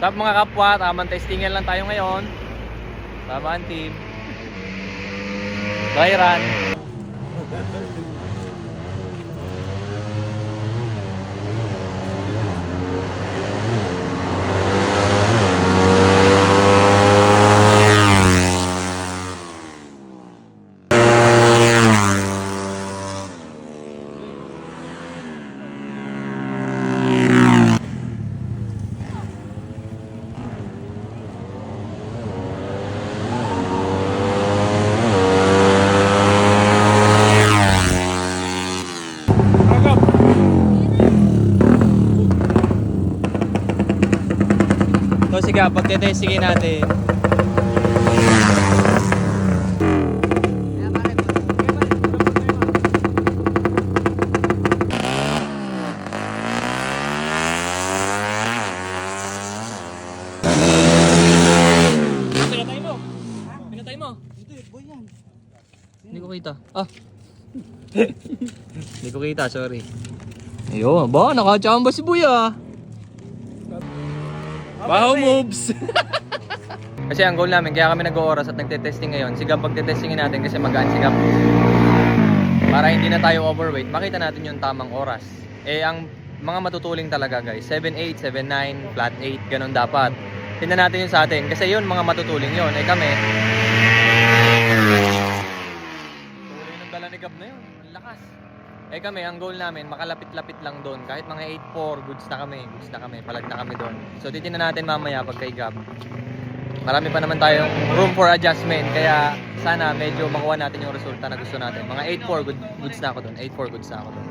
Stop mga kapwa, tamang testingan lang tayo ngayon. Tamang team. Dry run. So sige, pagtetestingin natin. Pinatay mo? Pinatay mo? Hindi ko kita. Ah. Hindi ko kita, sorry. Ayun, ba? Nakachamba si Buya. Wow moves! Kasi ang goal namin, kaya kami nag-ooras at nagte-testing ngayon. Sigap pagte-testingin natin kasi magaan sigap. Para hindi na tayo overweight, makita natin yung tamang oras. Eh ang mga matutuling talaga guys, 7.8, 7.9, flat 8, ganun dapat. Tingnan natin yung sa atin kasi yun mga matutuling yun. Eh kami, tuloy ng dala ni Gab na yun, ang lakas. Eh kami, ang goal namin, makalapit-lapit lang doon. Kahit mga 8.4, goods na kami, palag na kami doon. So titingnan natin mamaya pag kay Gab. Marami pa naman tayong room for adjustment. Kaya sana medyo makuha natin yung resulta na gusto natin. Mga 8.4 goods na ako doon. 8.4 goods na ako doon.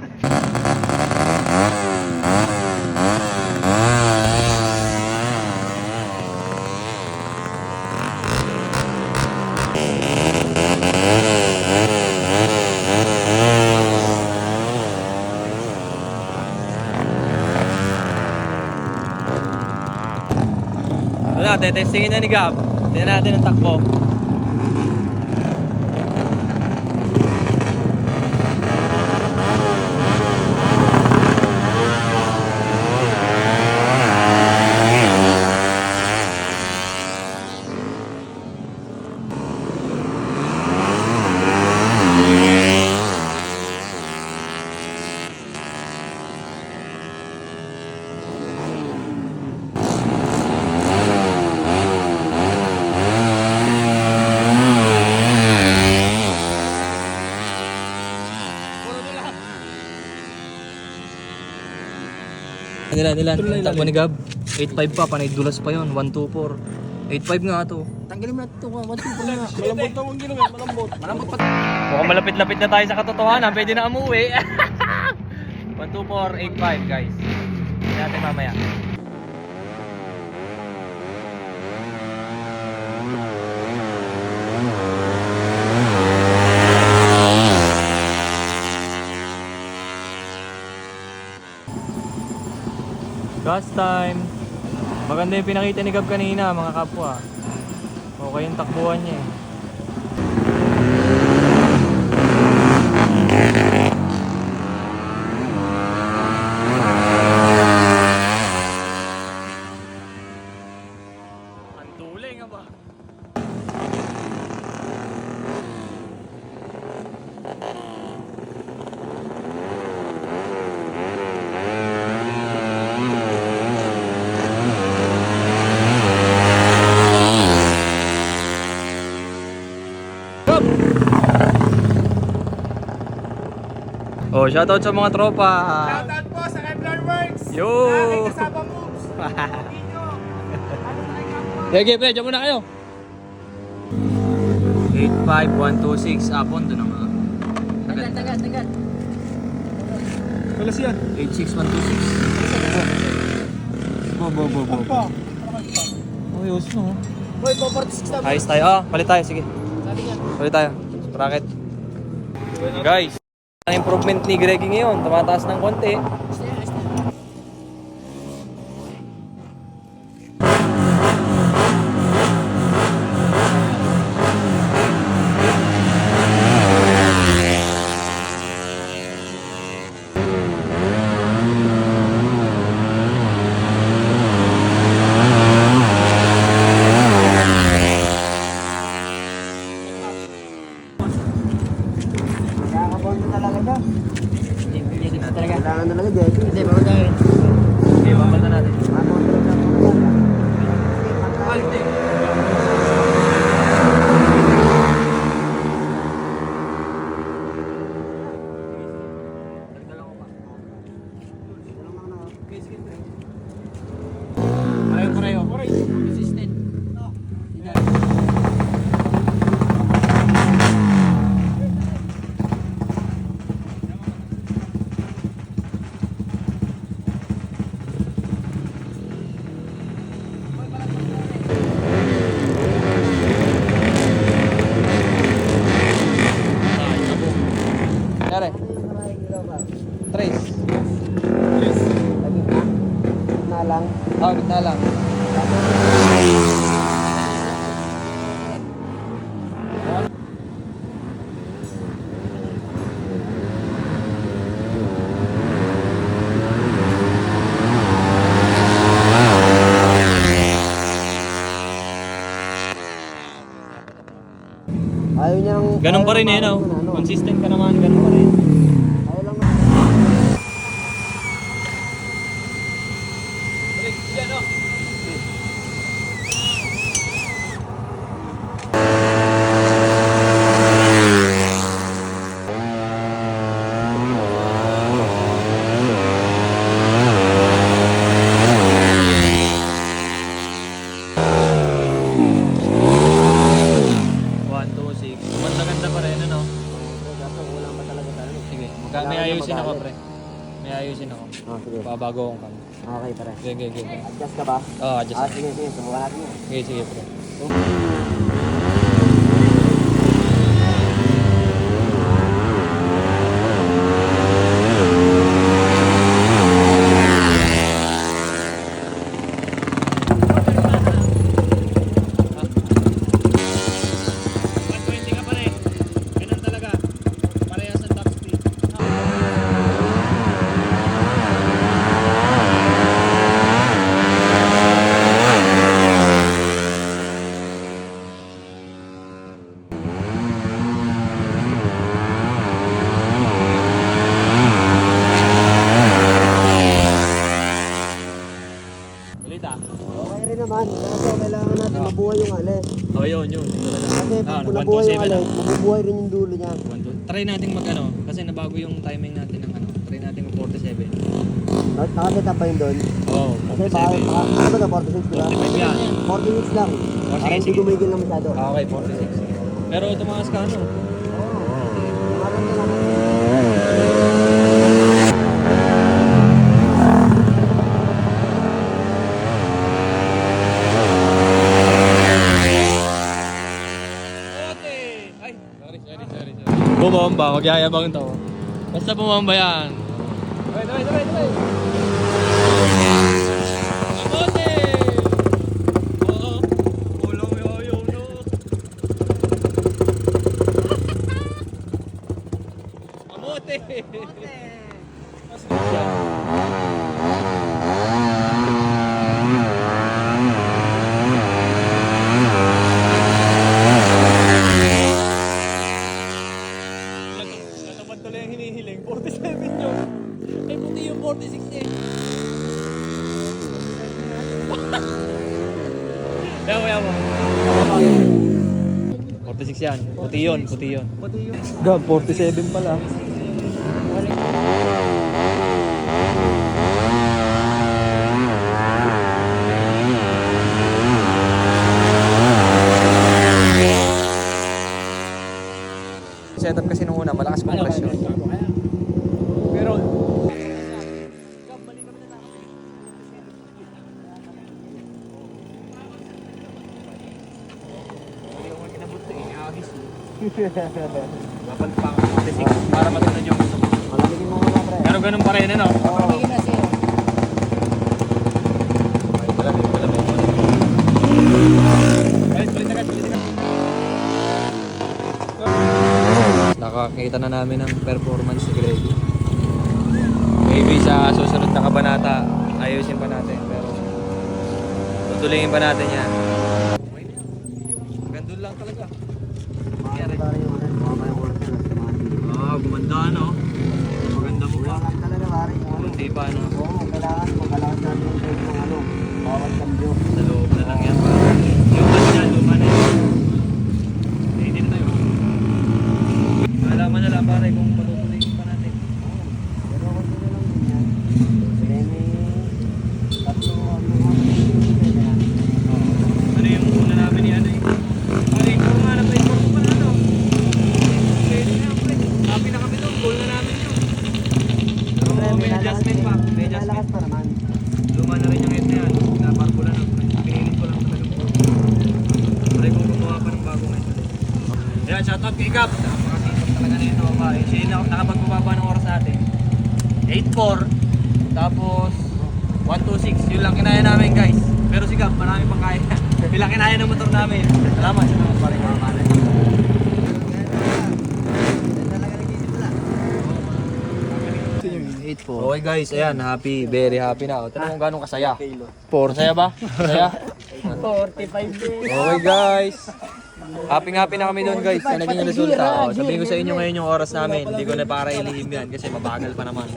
Wala, testingin na ni Gab. Tingnan natin ang takbo. Nila, takbo ni Gab. 8.5 pa, panay dulas pa yon. 1.24. 8.5 nga to. Tanggalin mo na ito, 1.24 na. Malambot na mong ginawa, malambot. Malambot pa. Mukhang malapit-lapit na tayo sa katotohanan. Pwede na umuwi. 1.24, 8.5 guys. Tingnan natin mamaya. Gas time. Maganda yung pinakita ni Gab kanina mga kapwa. Okay yung takbuhan niya eh. Ang tuling nga ba? Oh, shoutout sa mga tropa. Shoutout po sa Kevlar Works. Yo! Aking kasama moves. Sige, pre, dyan muna kayo. 85126 apon doon ang Tagal. Wala siya. 86126. Bo. Oh, yos no. Boy, 446 na. Ayos tayo. Ah, palit tayo, sige. Sabi niya. Palit tayo. Bracket. Guys, ang improvement ni Greggy ngayon, tumataas ng konti. talaga. Kailangan talaga, Jesse. Hindi, babagawin. Okay, babal na natin. Quality. Pareho. Consistent. Yare. Trace. Na lang. Oh, gitna lang. Ayaw niyang... Ganun pa rin eh, no? Consistent ka naman, ganun pa rin. Ayaw lang Ganda pa rin, ano? Kaso kulang pa talaga tayo. Sige, Kailangan may ayusin niya ako, magalit. pre. May ayusin ako. Sige. Babago akong kami. Okay, pare. Sige. Adjust ka ba? Oo, adjust. Sige. Subukan natin yun. Sige, pre. Okay rin naman. Kaso kailangan natin mabuhay yung alis. Oh, yun. Kasi pag Ano, nabuhay yung 127 alis, mabubuhay rin yung dulo niya. Try natin mag-ano, kasi nabago yung timing natin ng ano. Try natin mag 47. Nakaset up pa yun doon. Oo, Kasi baka, 47. ano ba ito? 46 diba? 45 yan. 40 minutes lang. Oh, Para hindi sige. gumigil na masyado. Okay, 46. Pero tumakas ka ano? Tumakas na lang. Ay, sorry. Bumomba, magyayabang to. Basta bumomba yan. Sabay. Kamote! Oo, ulang yoyo, no? Kamote! Mas good yan. Natapad tuloy ang hinihiling. 47 yun. Eh, puti yung 46 eh. Yawa. 46 yan. Puti yun. God, 47 pala. Setup kasi nung una, malakas compression. Pero para matunod yung gusto mo. Malamigin mo muna, pre. Pero ganun pa rin, ano? Oo. Nakakita na namin ng performance ni Greg. Maybe sa susunod na kabanata, ayusin pa natin. Pero tutulingin pa natin yan. Gandun lang talaga. Gumanda Gumanda, no? Maganda mo pa. talaga. Shoutout kay Gab. Napakasipag talaga nito. Siya yung nakapagbababa ng oras natin. 8.4. Tapos 1.26. Yun lang kinaya namin guys. Pero si Gab, marami pang kaya. Ilang kinaya ng motor namin. Salamat sa mga paring mga kanan. Okay guys, ayan, happy, very happy na. Tignan mo kung gano'ng kasaya. Masaya ba? Masaya? 45 days. Okay guys. Happy na kami doon guys sa naging resulta. Sabihin ko sa inyo ngayon yung oras namin. Hindi ko na para ilihim yan kasi mabagal pa naman.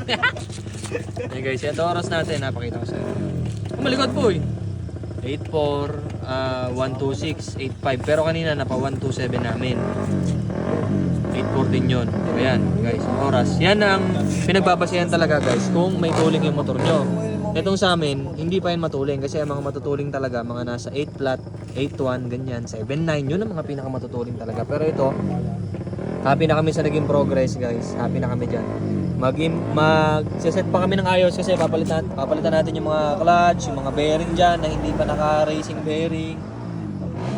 Okay guys, ito oras natin. Napakita ko sa inyo. Malikot po eh. 8.4, 1.26, 8.5. Pero kanina napa 1.27 namin. 8.4 din yun. Ayan guys, ang oras. Yan ang pinagbabasehan talaga guys kung may tuling yung motor nyo. Itong sa amin, hindi pa yan matuling kasi ang mga matutuling talaga, mga nasa 8 flat, 8.1, ganyan, 7.9, yun ang mga pinakamatutuling talaga. Pero ito, happy na kami sa naging progress guys. Happy na kami dyan. Mag-set pa kami ng ayos kasi papalitan natin yung mga clutch, yung mga bearing dyan na hindi pa naka-racing bearing.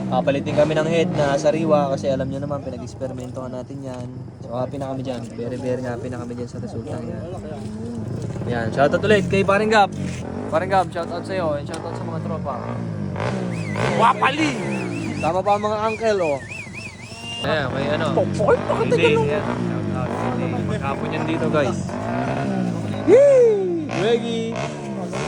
Papalitin kami ng head na sariwa kasi alam nyo naman, pinag-experimentohan natin yan. So happy na kami dyan. Very happy na kami dyan sa resulta yan. Yan, shoutout ulit kay Paring Gab. Paring Gab, shoutout sa'yo and shoutout sa mga tropa. Wapali! Tama pa ang mga uncle, oh. Ayan, may ano. Hindi, yan. Shoutout. Hindi, maghapon yan dito, guys. Yee! Reggie!